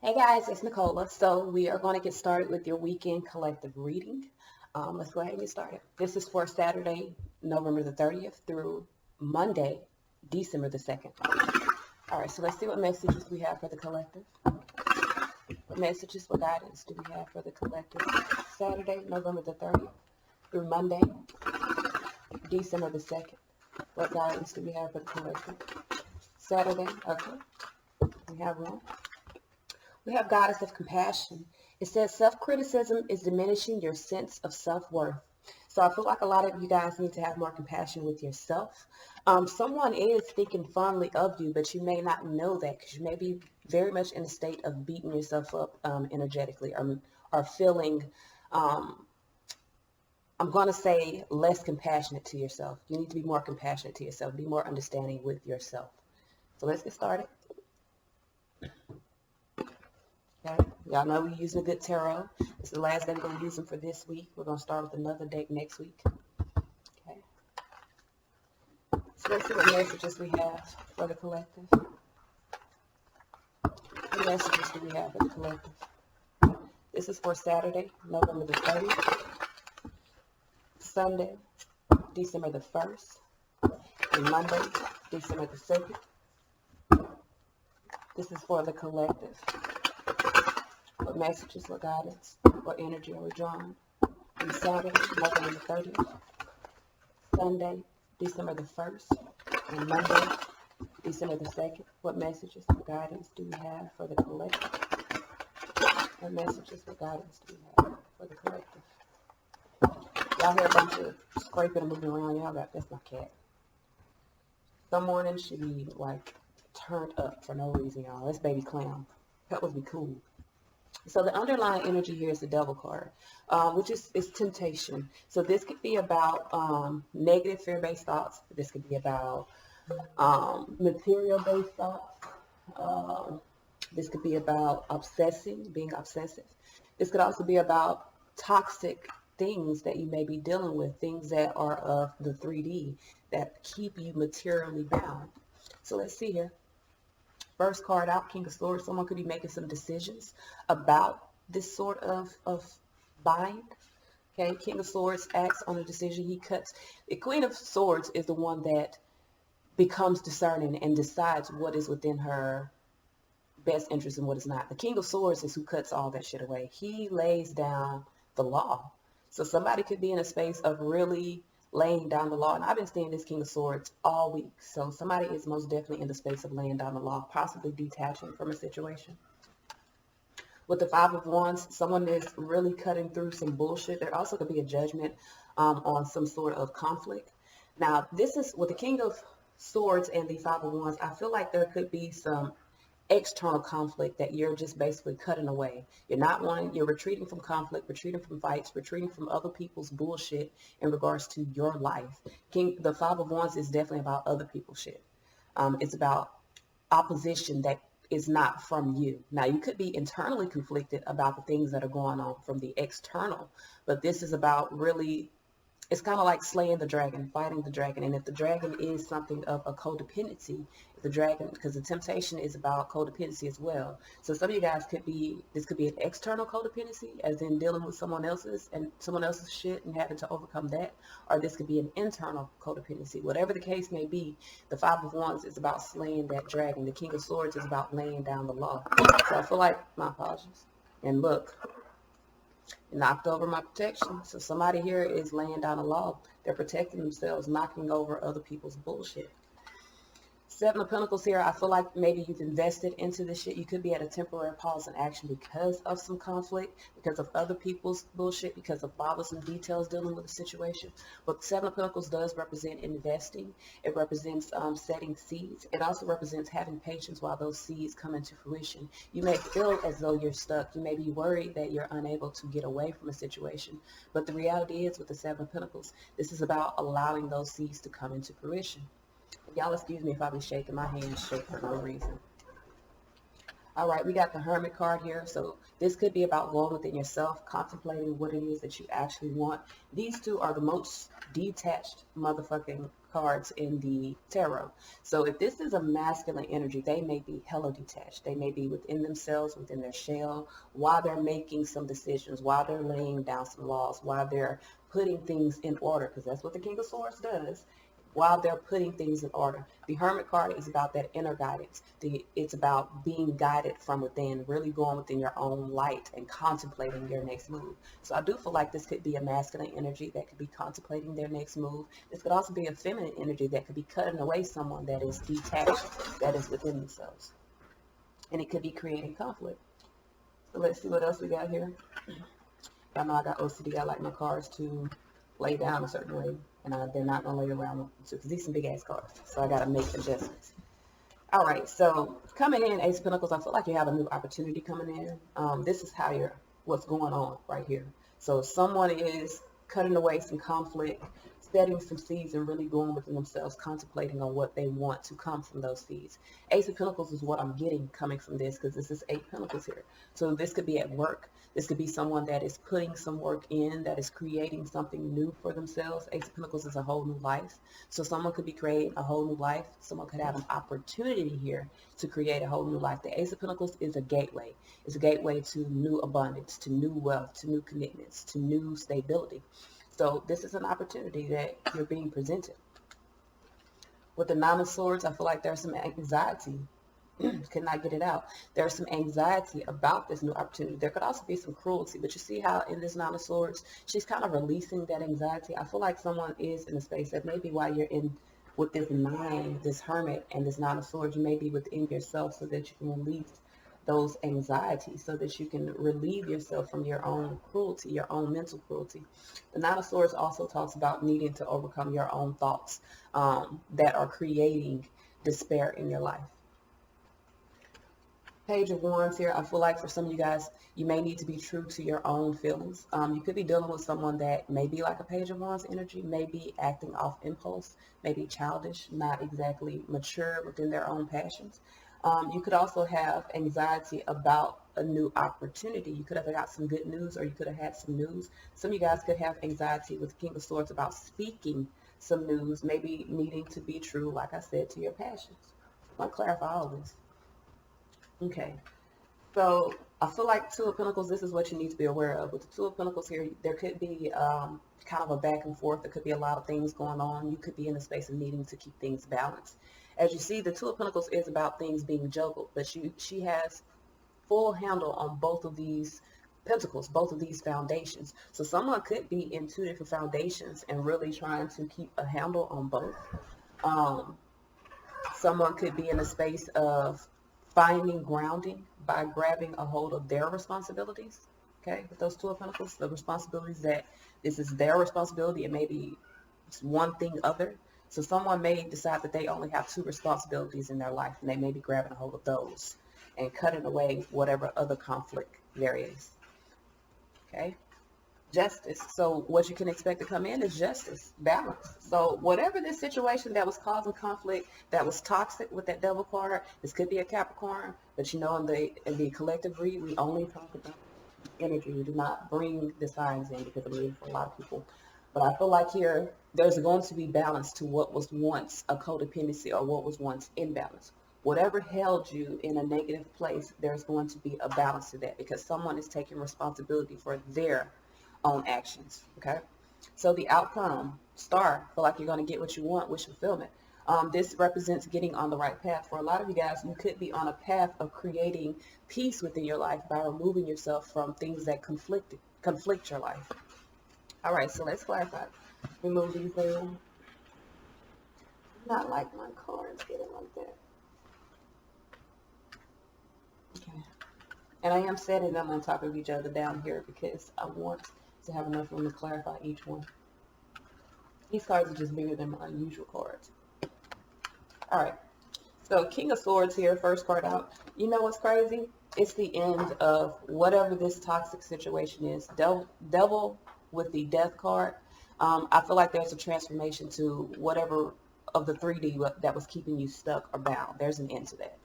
Hey guys, it's Nicola. So we are going to get started with your weekend collective reading. Let's go ahead and get started. This is for Saturday, November the 30th through Monday, December the 2nd. All right, so let's see what messages we have for the collective. What messages, what guidance do we have for the collective? Saturday, November the 30th through Monday, December the 2nd. What guidance do we have for the collective? Saturday, okay, we have one. We have Goddess of Compassion. It says self-criticism is diminishing your sense of self-worth. So I feel like a lot of you guys need to have more compassion with yourself. Someone is thinking fondly of you, but you may not know that because you may be very much in a state of beating yourself up energetically or feeling, I'm going to say, less compassionate to yourself. You need to be more compassionate to yourself, be more understanding with yourself. So let's get started. Okay. Y'all know we're using a good tarot. It's the last day we're going to use them for this week. We're going to start with another deck next week. Okay. So let's see what messages we have for the collective. What messages do we have for the collective? This is for Saturday, November the 30th, Sunday, December the 1st, and Monday, December the 2nd. This is for the collective. What messages, what guidance, what energy are we drawing? On Saturday, November the 30th, Sunday, December the 1st, and Monday, December the 2nd. What messages, what guidance do we have for the collective? What messages, what guidance do we have for the collective? Y'all hear a bunch of scraping and moving around. Y'all got, that's my cat. Some mornings she be like turned up for no reason, y'all. That's baby clown. Pebbles be cool. So the underlying energy here is the Devil card, which is temptation. So this could be about negative fear-based thoughts. This could be about material-based thoughts. This could be about being obsessive. This could also be about toxic things that you may be dealing with, things that are of the 3D that keep you materially bound. So let's see here. First card out, King of Swords. Someone could be making some decisions about this sort of bind. Okay, King of Swords acts on a decision. He cuts. The Queen of Swords is the one that becomes discerning and decides what is within her best interest and what is not. The King of Swords is who cuts all that shit away. He lays down the law. So somebody could be in a space of really laying down the law. And I've been seeing this King of Swords all week. So somebody is most definitely in the space of laying down the law, possibly detaching from a situation. With the Five of Wands, someone is really cutting through some bullshit. There also could be a judgment on some sort of conflict. Now, this is with the King of Swords and the Five of Wands. I feel like there could be some external conflict that you're just basically cutting away. You're retreating from conflict, retreating from fights, retreating from other people's bullshit in regards to your life. The Five of Wands is definitely about other people's shit. It's about opposition that is not from you. Now, you could be internally conflicted about the things that are going on from the external, but this is about really, it's kind of like slaying the dragon, fighting the dragon. And if the dragon is something of a codependency, the dragon, because the temptation is about codependency as well. So some of you guys this could be an external codependency, as in dealing with someone else's shit and having to overcome that. Or this could be an internal codependency. Whatever the case may be, the Five of Wands is about slaying that dragon. The King of Swords is about laying down the law. So I feel like, my apologies. And look, knocked over my protection. So somebody here is laying down a law. They're protecting themselves, knocking over other people's bullshit. Seven of Pentacles here. I feel like maybe you've invested into this shit. You could be at a temporary pause in action because of some conflict, because of other people's bullshit, because of bothersome details dealing with the situation. But Seven of Pentacles does represent investing. It represents setting seeds. It also represents having patience while those seeds come into fruition. You may feel as though you're stuck. You may be worried that you're unable to get away from a situation. But the reality is, with the Seven of Pentacles, this is about allowing those seeds to come into fruition. Y'all excuse me if I be shaking. My hands shake for no reason. All right, we got the Hermit card here. So this could be about going within yourself, contemplating what it is that you actually want. These two are the most detached motherfucking cards in the tarot. So if this is a masculine energy, they may be hella detached. They may be within themselves, within their shell, while they're making some decisions, while they're laying down some laws, while they're putting things in order, because that's what the King of Swords does. While they're putting things in order. The Hermit card is about that inner guidance. It's about being guided from within, really going within your own light and contemplating your next move. So I do feel like this could be a masculine energy that could be contemplating their next move. This could also be a feminine energy that could be cutting away someone that is detached, that is within themselves. And it could be creating conflict. So let's see what else we got here. Y'all know I got OCD. I like my cards to lay down a certain way, and they're not going to lay around because these some big ass cards. So I got to make adjustments. All right, so coming in, Ace of Pentacles, I feel like you have a new opportunity coming in. This is how what's going on right here. So someone is cutting away some conflict, setting some seeds, and really going within themselves, contemplating on what they want to come from those seeds. Ace of Pentacles is what I'm getting coming from this, because this is 8 Pentacles here. So this could be at work. This could be someone that is putting some work in, that is creating something new for themselves. Ace of Pentacles is a whole new life. So someone could be creating a whole new life. Someone could have an opportunity here to create a whole new life. The Ace of Pentacles is a gateway. It's a gateway to new abundance, to new wealth, to new commitments, to new stability. So this is an opportunity that you're being presented. With the Nine of Swords, I feel like there's some anxiety. Could not get it out. There's some anxiety about this new opportunity. There could also be some cruelty, but you see how in this Nine of Swords, she's kind of releasing that anxiety. I feel like someone is in a space that maybe while you're in with this nine, this hermit, and this Nine of Swords, you may be within yourself so that you can release those anxieties, so that you can relieve yourself from your own cruelty, your own mental cruelty. The Nine of Swords also talks about needing to overcome your own thoughts that are creating despair in your life. Page of Wands here. I feel like for some of you guys, you may need to be true to your own feelings. You could be dealing with someone that may be like a Page of Wands energy, may be acting off impulse, may be childish, not exactly mature within their own passions. You could also have anxiety about a new opportunity. You could have got some good news, or you could have had some news. Some of you guys could have anxiety with King of Swords about speaking some news, maybe needing to be true, like I said, to your passions. I'll clarify all this. Okay, so I feel like Two of Pentacles, this is what you need to be aware of. With the Two of Pentacles here, there could be kind of a back and forth. There could be a lot of things going on. You could be in a space of needing to keep things balanced. As you see, the Two of Pentacles is about things being juggled, but she has full handle on both of these pentacles, both of these foundations. So someone could be in two different foundations and really trying to keep a handle on both. Someone could be in a space of finding grounding by grabbing a hold of their responsibilities. Okay, with those Two of Pentacles, the responsibilities that this is their responsibility, and maybe it's one thing other. So someone may decide that they only have two responsibilities in their life, and they may be grabbing a hold of those and cutting away whatever other conflict there is. Okay. Justice. So what you can expect to come in is justice, balance. So whatever this situation that was causing conflict, that was toxic with that Devil card, this could be a Capricorn, but you know, in the collective read, we only talk about energy. We do not bring the signs in because I'm reading for a lot of people. But I feel like here, there's going to be balance to what was once a codependency or what was once imbalance. Whatever held you in a negative place, there's going to be a balance to that, because someone is taking responsibility for their own actions. Okay, so the outcome, star, feel like you're going to get what you want, wish fulfillment. This represents getting on the right path. For a lot of you guys, you could be on a path of creating peace within your life by removing yourself from things that conflict your life. All right, so let's clarify. Remove these down. Not like my cards getting like that. Okay. And I am setting them on top of each other down here because I want to have enough room to clarify each one. These cards are just bigger than my usual cards. All right. So King of Swords here, first card out. You know what's crazy? It's the end of whatever this toxic situation is. Devil with the Death card. I feel like there's a transformation to whatever of the 3D that was keeping you stuck or bound. There's an end to that.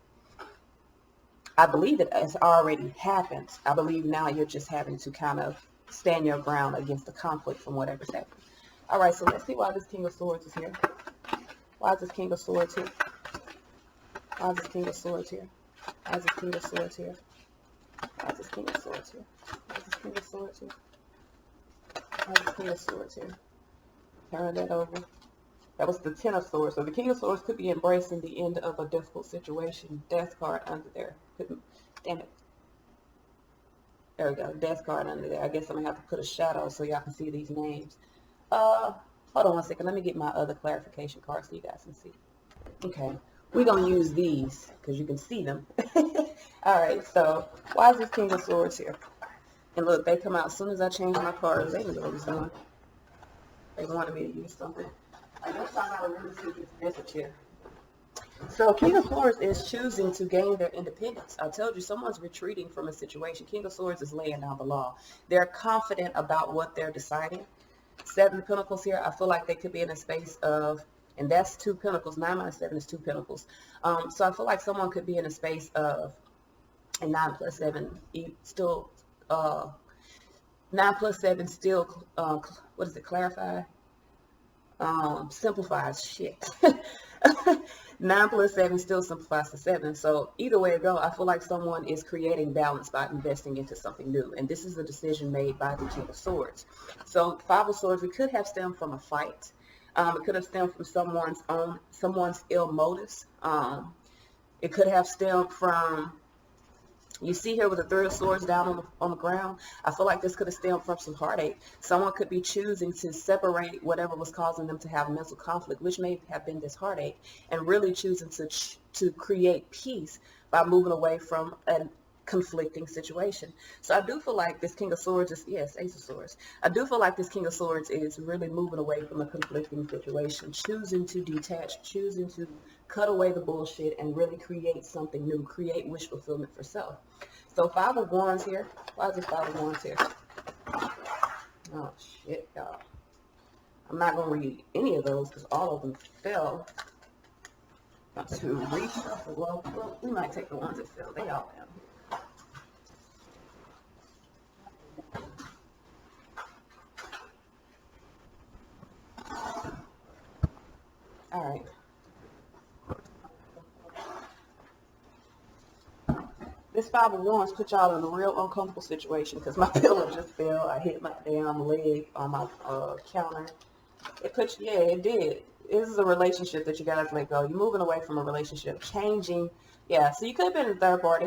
I believe it has already happened. I believe now you're just having to kind of stand your ground against the conflict from whatever's happening. All right, so let's see why this King of Swords is here. Why is this King of Swords here? Why is this King of Swords here? Why is this King of Swords here? Why is this King of Swords here? Why is this King of Swords here? Why is this King of Swords here? Turn that over. That was the Ten of Swords. So the King of Swords could be embracing the end of a difficult situation. Death card under there. Damn it. There we go. Death card under there. I guess I'm going to have to put a shadow so y'all can see these names. Hold on one second. Let me get my other clarification card so you guys can see. Okay. We're going to use these because you can see them. All right. So why is this King of Swords here? And look, they come out as soon as I change my cards. They know what it's doing. They wanted me to use something. I guess I got a really secret message here. So King of Swords is choosing to gain their independence. I told you someone's retreating from a situation. King of Swords is laying down the law. They're confident about what they're deciding. Seven of Pentacles here. I feel like they could be in a space of, and that's two Pentacles. 9 minus 7 is two Pentacles. So I feel like someone could be in a space of, and 9 plus 7 still, 9 plus 7 still, what does it clarify? Simplifies shit. 9 plus 7 still simplifies to 7. So either way it go, I feel like someone is creating balance by investing into something new. And this is a decision made by the King of Swords. So 5 of Swords, it could have stemmed from a fight. It could have stemmed from someone's ill motives. It could have stemmed from, you see here with the 3 of Swords down on the ground, I feel like this could have stemmed from some heartache. Someone could be choosing to separate whatever was causing them to have mental conflict, which may have been this heartache, and really choosing to create peace by moving away from a conflicting situation. So I do feel like this King of Swords is, yes, Ace of Swords. I do feel like this King of Swords is really moving away from a conflicting situation, choosing to detach, choosing to cut away the bullshit and really create something new, create wish fulfillment for self. So 5 of Wands here. Why is this 5 of Wands here? Oh, shit, y'all. I'm not going to read any of those because all of them fell. To reshuffle. Well, we might take the ones that fell. They all down here. All right. This 5 of Wands put y'all in a real uncomfortable situation because my pillow just fell. I hit my damn leg on my counter. It put you, yeah, it did. This is a relationship that you guys let go. You're moving away from a relationship, changing. Yeah, so you could have been in third party.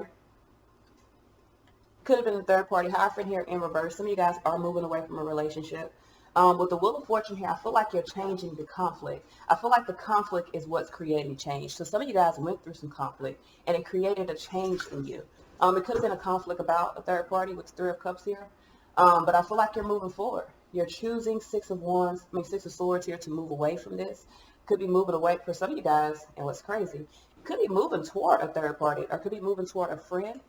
Could have been in third party. Hierophant here in reverse. Some of you guys are moving away from a relationship. With the Wheel of Fortune here, I feel like you're changing the conflict. I feel like the conflict is what's creating change. So some of you guys went through some conflict and it created a change in you. It could have been a conflict about a third party with 3 of Cups here. But I feel like you're moving forward. You're choosing 6 of Swords here to move away from this. Could be moving away for some of you guys. And what's crazy, you could be moving toward a third party or could be moving toward a friend.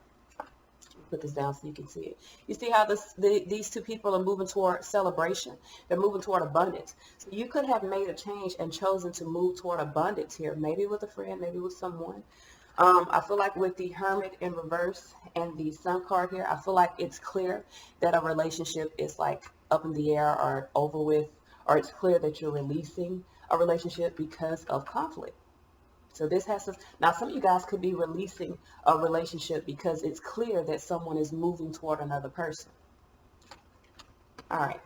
Put this down so you can see it. You see how these two people are moving toward celebration. They're moving toward abundance. So you could have made a change and chosen to move toward abundance here. Maybe with a friend, maybe with someone. I feel like with the Hermit in reverse and the Sun card here, I feel like it's clear that a relationship is like up in the air or over with, or it's clear that you're releasing a relationship because of conflict. So this has to, now some of you guys could be releasing a relationship because it's clear that someone is moving toward another person. All right.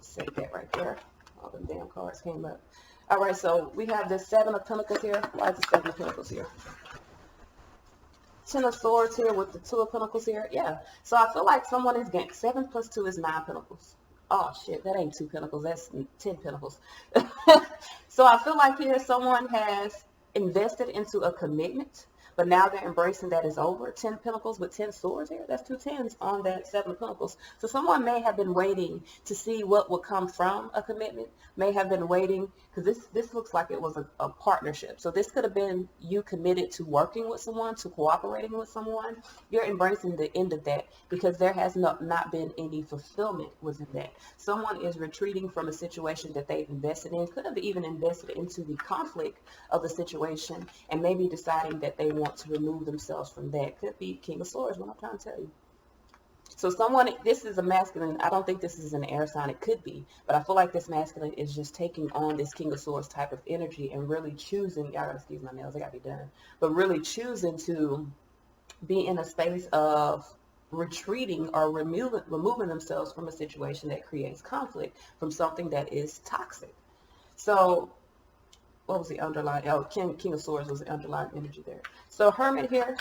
Save that right there. All the damn cards came up. All right, so we have the 7 of Pentacles here. Why is the 7 of Pentacles here? 10 of Swords here with the 2 of Pentacles here. Yeah. So I feel like someone is getting 7 plus 2 is 9 Pentacles. Oh, shit. That ain't 2 Pentacles. That's 10 Pentacles. So I feel like here someone has invested into a commitment, but now they're embracing that it's over. 10 Pentacles with 10 Swords here. That's 2 10s on that 7 of Pentacles. So someone may have been waiting to see what would come from a commitment. May have been waiting because this looks like it was a partnership. So this could have been you committed to working with someone, to cooperating with someone. You're embracing the end of that because there has not been any fulfillment within that. Someone is retreating from a situation that they've invested in. Could have even invested into the conflict of the situation and maybe deciding that they want to remove themselves from that. Could be King of Swords, what I'm trying to tell you. So someone, this is a masculine, I don't think this is an air sign, it could be, but I feel like this masculine is just taking on this King of Swords type of energy and really choosing, y'all gotta excuse my nails, they gotta be done, but really choosing to be in a space of retreating or removing themselves from a situation that creates conflict, from something that is toxic. So what was the underlying, oh, King of Swords was the underlying energy there. So Hermit here,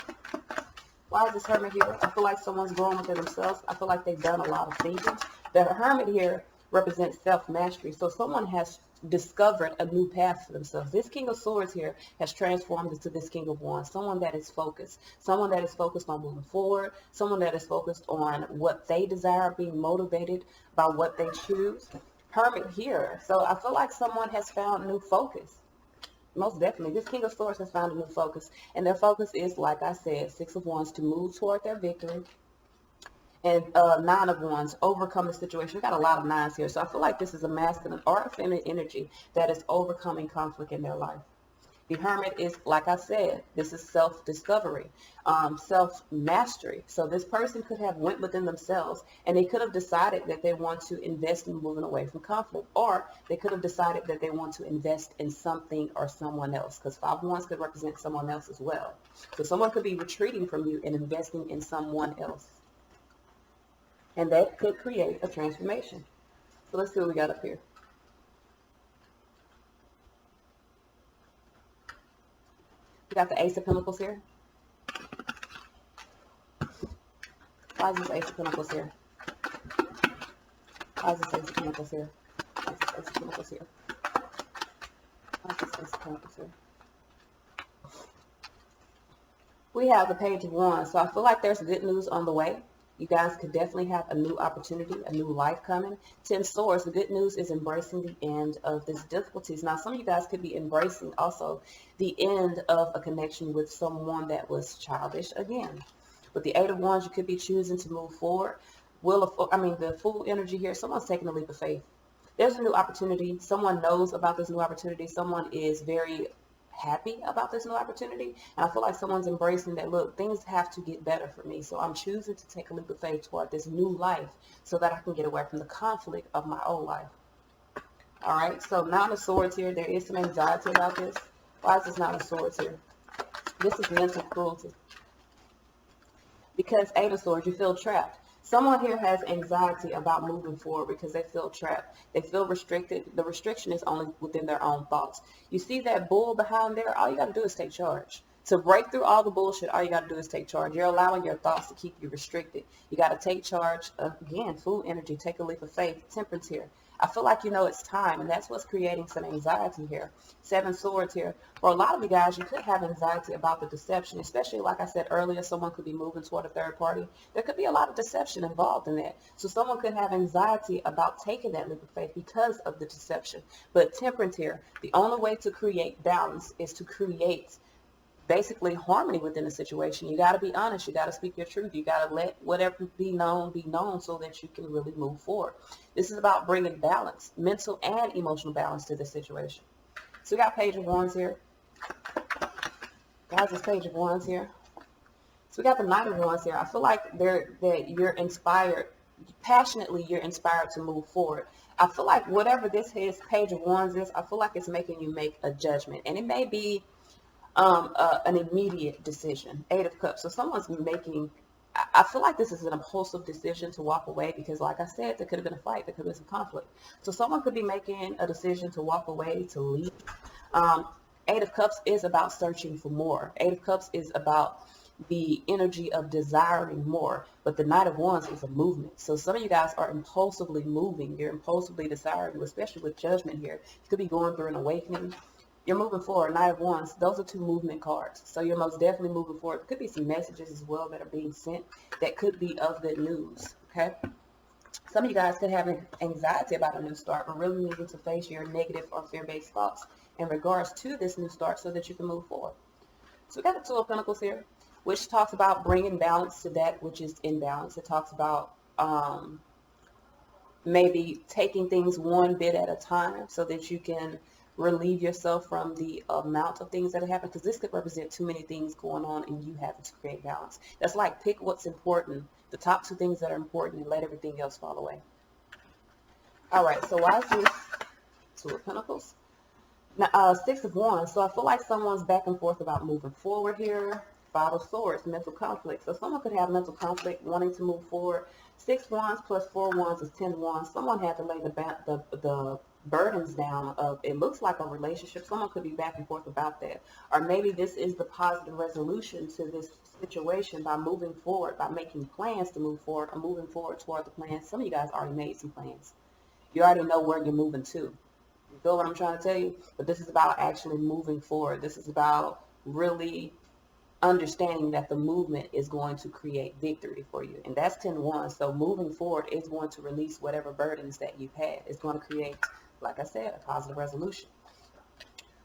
why is this Hermit here? I feel like someone's growing within themselves. I feel like they've done a lot of thinking. The Hermit here represents self-mastery. So someone has discovered a new path for themselves. This King of Swords here has transformed into this King of Wands. Someone that is focused. Someone that is focused on moving forward. Someone that is focused on what they desire, being motivated by what they choose. Hermit here. So I feel like someone has found new focus. Most definitely. This King of Swords has found a new focus. And their focus is, like I said, Six of Wands, to move toward their victory. And Nine of Wands, overcome the situation. We got a lot of nines here. So I feel like this is a masculine or a feminine energy that is overcoming conflict in their life. The Hermit is, like I said, this is self-discovery, self-mastery. So this person could have went within themselves and they could have decided that they want to invest in moving away from conflict, or they could have decided that they want to invest in something or someone else, because Five of Wands could represent someone else as well. So someone could be retreating from you and investing in someone else. And that could create a transformation. So let's see what we got up here. We got the Ace of Pentacles here. Why is this Ace of Pentacles here? Why is this Ace of Pentacles here? Why is this Ace of Pentacles here? Why is this Ace of Pentacles here? We have the Page of Wands. So I feel like there's good news on the way. You guys could definitely have a new opportunity, a new life coming. 10 Swords, the good news is embracing the end of these difficulties. Now, some of you guys could be embracing also the end of a connection with someone that was childish again. With the Eight of Wands, you could be choosing to move forward. The Fool energy here, someone's taking a leap of faith. There's a new opportunity. Someone knows about this new opportunity. Someone is very happy about this new opportunity, and I feel like someone's embracing that, look, things have to get better for me, so I'm choosing to take a leap of faith toward this new life so that I can get away from the conflict of my old life. All right, so Nine of Swords here, there is some anxiety about this. Why is this Nine of Swords here? This is mental cruelty, because Eight of Swords, you feel trapped. Someone here has anxiety about moving forward because they feel trapped. They feel restricted. The restriction is only within their own thoughts. You see that bull behind there? All you got to do is take charge. To break through all the bullshit, all you got to do is take charge. You're allowing your thoughts to keep you restricted. You got to take charge. Again, Fool energy, take a leap of faith. Temperance here. I feel like you know it's time, and that's what's creating some anxiety here. Seven Swords here. For a lot of you guys, you could have anxiety about the deception, especially like I said earlier, someone could be moving toward a third party. There could be a lot of deception involved in that. So someone could have anxiety about taking that leap of faith because of the deception. But Temperance here, the only way to create balance is to create basically harmony within the situation. You got to be honest. You got to speak your truth. You got to let whatever be known so that you can really move forward. This is about bringing balance, mental and emotional balance to the situation. So we got Page of Wands here. Guys, this Page of Wands here. So we got the Knight of Wands here. I feel like that you're inspired, passionately you're inspired to move forward. I feel like whatever this is, Page of Wands is, I feel like it's making you make a judgment. And it may be an immediate decision. Eight of Cups. So someone's making, I feel like this is an impulsive decision to walk away because, like I said, there could have been a fight. There could have been some conflict. So someone could be making a decision to walk away, to leave. Eight of Cups is about searching for more. Eight of Cups is about the energy of desiring more. But the Knight of Wands is a movement. So some of you guys are impulsively moving. You're impulsively desiring, especially with Judgment here. You could be going through an awakening. You're moving forward. Knight of Wands, those are two movement cards. So you're most definitely moving forward. There could be some messages as well that are being sent that could be of good news, okay? Some of you guys could have anxiety about a new start, but really needing to face your negative or fear-based thoughts in regards to this new start so that you can move forward. So we got the Two of Pentacles here, which talks about bringing balance to that which is imbalance. It talks about maybe taking things one bit at a time so that you can relieve yourself from the amount of things that happen, because this could represent too many things going on and you having to create balance. That's like pick what's important, the top two things that are important, and let everything else fall away. All right, so why is this Two of Pentacles? Now, Six of Wands. So I feel like someone's back and forth about moving forward here. Five of Swords, mental conflict. So someone could have mental conflict wanting to move forward. 6 wands plus 4 wands is 10 wands. Someone had to lay the burdens down of, it looks like a relationship. Someone could be back and forth about that. Or maybe this is the positive resolution to this situation by moving forward, by making plans to move forward, or moving forward toward the plan. Some of you guys already made some plans. You already know where you're moving to. You feel what I'm trying to tell you? But this is about actually moving forward. This is about really understanding that the movement is going to create victory for you. And that's 10-1. So moving forward is going to release whatever burdens that you've had. It's going to create, like I said, a positive resolution.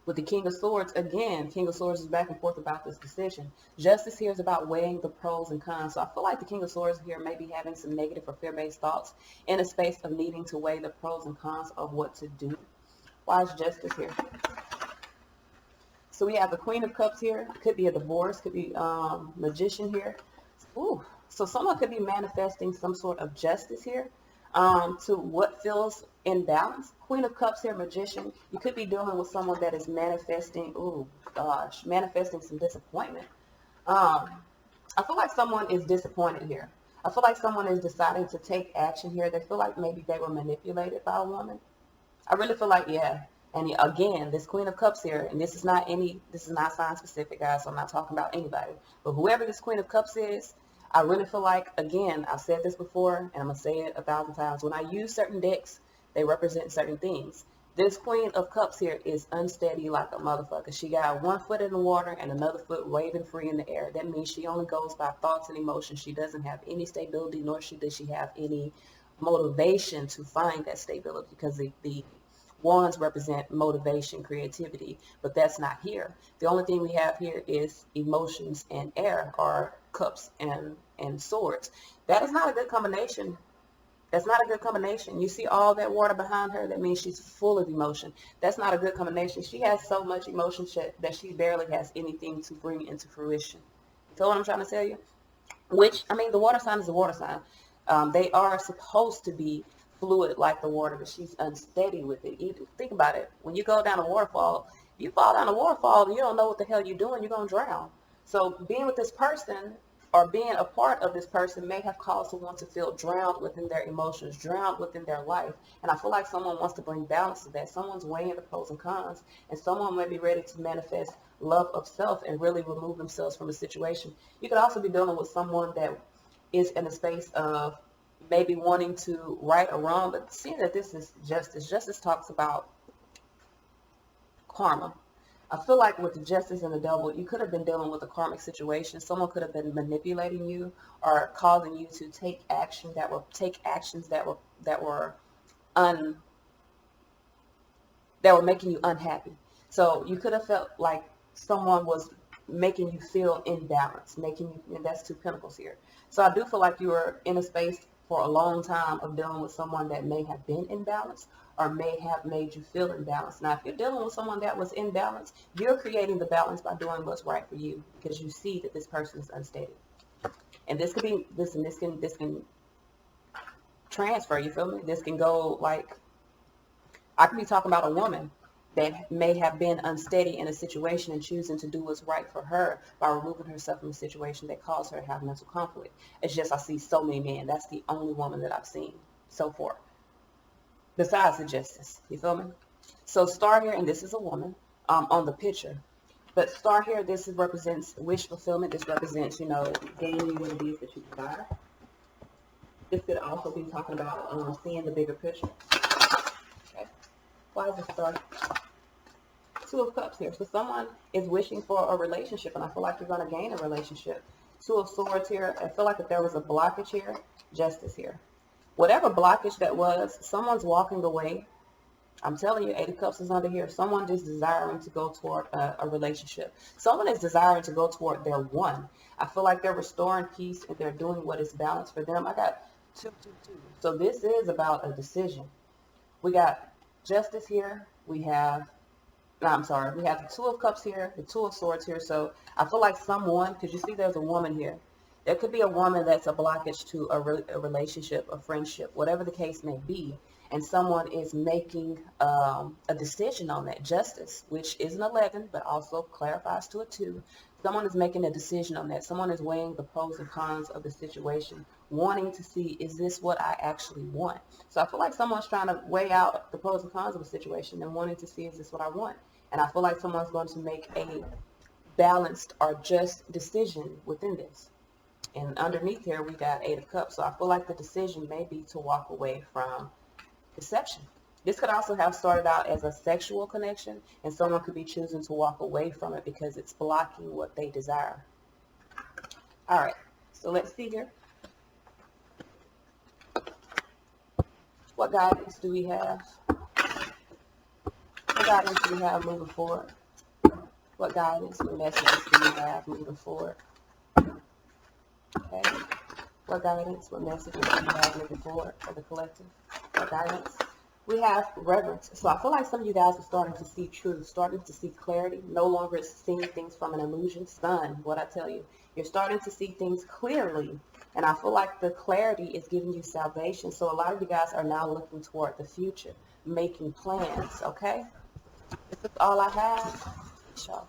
With the King of Swords, again, King of Swords is back and forth about this decision. Justice here is about weighing the pros and cons. So I feel like the King of Swords here may be having some negative or fear-based thoughts in a space of needing to weigh the pros and cons of what to do. Why is Justice here? So we have the Queen of Cups here. Could be a divorce, could be Magician here. Ooh. So someone could be manifesting some sort of justice here to what feels in balance. Queen of Cups here, Magician. You could be dealing with someone that is manifesting, manifesting some disappointment. I feel like someone is disappointed here. I feel like someone is deciding to take action here. They feel like maybe they were manipulated by a woman. I really feel like, yeah. And again, this Queen of Cups here, and this is not sign specific, guys, so I'm not talking about anybody. But whoever this Queen of Cups is, I really feel like, again, I've said this before, and I'm going to say it 1,000 times. When I use certain decks, they represent certain things. This Queen of Cups here is unsteady like a motherfucker. She got one foot in the water and another foot waving free in the air. That means she only goes by thoughts and emotions. She doesn't have any stability, nor does she have any motivation to find that stability, because the wands represent motivation, creativity, but that's not here. The only thing we have here is emotions and air, or cups and swords. That is not a good combination. That's not a good combination. You see all that water behind her? That means she's full of emotion. That's not a good combination. She has so much emotion that she barely has anything to bring into fruition. You feel what I'm trying to tell you? Which, I mean, the water sign is a water sign. They are supposed to be fluid like the water, but she's unsteady with it. Think about it. When you go down a waterfall, you fall down a waterfall and you don't know what the hell you're doing, you're going to drown. So being with this person, or being a part of this person, may have caused someone to feel drowned within their emotions, drowned within their life. And I feel like someone wants to bring balance to that. Someone's weighing the pros and cons, and someone may be ready to manifest love of self and really remove themselves from a situation. You could also be dealing with someone that is in a space of maybe wanting to right or wrong, but seeing that this is justice. Justice talks about karma. I feel like with the Justice and the Devil, you could have been dealing with a karmic situation. Someone could have been manipulating you or causing you to take actions that were making you unhappy. So you could have felt like someone was making you feel imbalanced, and that's 2 pentacles here. So I do feel like you were in a space for a long time of dealing with someone that may have been imbalanced or may have made you feel imbalanced. Now, if you're dealing with someone that was imbalanced, you're creating the balance by doing what's right for you, because you see that this person is unsteady. And this could be, this can transfer, you feel me? This can go like, I could be talking about a woman that may have been unsteady in a situation and choosing to do what's right for her by removing herself from a situation that caused her to have mental conflict. It's just, I see so many men. That's the only woman that I've seen so far, besides the Justice. You feel me? So Star here, and this is a woman on the picture. But Star here, this represents wish fulfillment. This represents, gaining what it is that you desire. This could also be talking about seeing the bigger picture. Okay. Why is this Star? 2 of Cups here. So someone is wishing for a relationship, and I feel like you're going to gain a relationship. 2 of Swords here. I feel like if there was a blockage here, Justice here. Whatever blockage that was, someone's walking away. I'm telling you, 8 of Cups is under here. Someone is desiring to go toward a relationship. Someone is desiring to go toward their one. I feel like they're restoring peace and they're doing what is balanced for them. I got 2, 2, 2. So this is about a decision. We got justice here. We have, no, I'm sorry, we have the Two of Cups here, the Two of Swords here. So I feel like someone, because you see there's a woman here. There could be a woman that's a blockage to a relationship, a friendship, whatever the case may be. And someone is making a decision on that. Justice, which is an 11, but also clarifies to a 2. Someone is making a decision on that. Someone is weighing the pros and cons of the situation, wanting to see, is this what I actually want? So I feel like someone's trying to weigh out the pros and cons of a situation and wanting to see, is this what I want? And I feel like someone's going to make a balanced or just decision within this. And underneath here, we got 8 of Cups. So I feel like the decision may be to walk away from deception. This could also have started out as a sexual connection, and someone could be choosing to walk away from it because it's blocking what they desire. All right, so let's see here. What guidance do we have? What guidance do we have moving forward? What guidance, what messages do we have moving forward? Okay. What guidance, what messages do we have moving forward for the collective? What guidance? We have reverence. So I feel like some of you guys are starting to see truth, starting to see clarity, no longer seeing things from an illusion. Son, what I tell you, you're starting to see things clearly. And I feel like the clarity is giving you salvation. So a lot of you guys are now looking toward the future, making plans, okay? This is all I have. Ciao.